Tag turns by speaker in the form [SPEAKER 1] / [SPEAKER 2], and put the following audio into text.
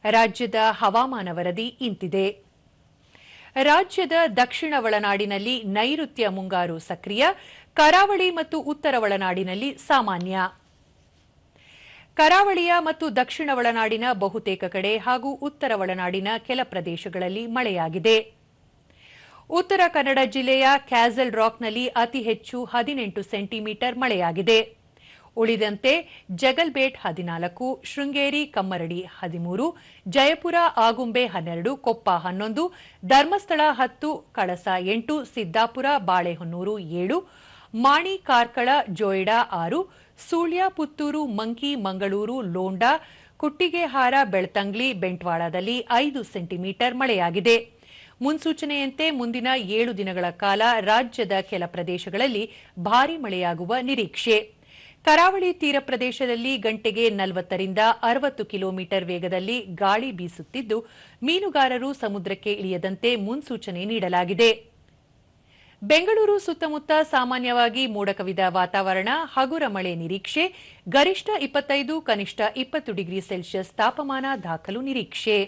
[SPEAKER 1] ರಾಜ್ಯದ ಹವಾಮಾನ ವರದಿ ಇಂತಿದೆ. ರಾಜ್ಯದ ದಕ್ಷಿಣ ಒಳನಾಡಿನಲ್ಲಿ ನೈಋತ್ಯ ಮುಂಗಾರು ಸಕ್ರಿಯ, ಕರಾವಳಿ ಮತ್ತು ಉತ್ತರ ಒಳನಾಡಿನಲ್ಲಿ ಸಾಮಾನ್ಯ. ಕರಾವಳಿಯ ಮತ್ತು ದಕ್ಷಿಣ ಒಳನಾಡಿನ ಬಹುತೇಕ ಕಡೆ ಹಾಗೂ ಉತ್ತರ ಒಳನಾಡಿನ ಕೆಲ ಪ್ರದೇಶಗಳಲ್ಲಿ ಮಳೆಯಾಗಿದೆ. ಉತ್ತರ ಕನ್ನಡ ಜಿಲ್ಲೆಯ ಕ್ಯಾಸಲ್ ರಾಕ್ನಲ್ಲಿ ಅತಿ ಹೆಚ್ಚು 18 ಸೆಂಟಿಮೀಟರ್ ಮಳೆಯಾಗಿದೆ. ಉಳಿದಂತೆ ಜಗಲ್ಬೇಟ್ 14, ಶೃಂಗೇರಿ ಕಮ್ಮರಡಿ 13, ಜಯಪುರ ಆಗುಂಬೆ 12, ಕೊಪ್ಪ 11, ಧರ್ಮಸ್ಥಳ 10, ಕಳಸ 8, ಸಿದ್ದಾಪುರ ಬಾಳೆಹೊನ್ನೂರು 7, ಮಾಣಿ ಕಾರ್ಕಳ ಜೋಯಿಡಾ 6, ಸುಳ್ಯ ಪುತ್ತೂರು ಮಂಕಿ ಮಂಗಳೂರು ಲೋಂಡಾ ಕುಟ್ಟಿಗೆಹಾರ ಬೆಳ್ತಂಗ್ಲಿ ಬೆಂಟ್ವಾಳದಲ್ಲಿ 5 ಸೆಂಟಿಮೀಟರ್ ಮಳೆಯಾಗಿದೆ. ಮುನ್ಸೂಚನೆಯಂತೆ ಮುಂದಿನ 7 ದಿನಗಳ ಕಾಲ ರಾಜ್ಯದ ಕೆಲ ಪ್ರದೇಶಗಳಲ್ಲಿ ಭಾರೀ ಮಳೆಯಾಗುವ ನಿರೀಕ್ಷೆ. ಕರಾವಳಿ ತೀರ ಪ್ರದೇಶದಲ್ಲಿ ಗಂಟೆಗೆ 40 ರಿಂದ 60 ಕಿಲೋಮೀಟರ್ ವೇಗದಲ್ಲಿ ಗಾಳಿ ಬೀಸುತ್ತಿದ್ದು, ಮೀನುಗಾರರು ಸಮುದ್ರಕ್ಕೆ ಇಳಿಯದಂತೆ ಮುನ್ಸೂಚನೆ ನೀಡಲಾಗಿದೆ. ಬೆಂಗಳೂರು ಸುತ್ತಮುತ್ತ ಸಾಮಾನ್ಯವಾಗಿ ಮೋಡ ಕವಿದ ವಾತಾವರಣ, ಹಗುರ ಮಳೆ ನಿರೀಕ್ಷೆ. ಗರಿಷ್ಠ 25, ಕನಿಷ್ಠ 20 ಡಿಗ್ರಿ ಸೆಲ್ಸಿಯಸ್ ತಾಪಮಾನ ದಾಖಲು ನಿರೀಕ್ಷೆ.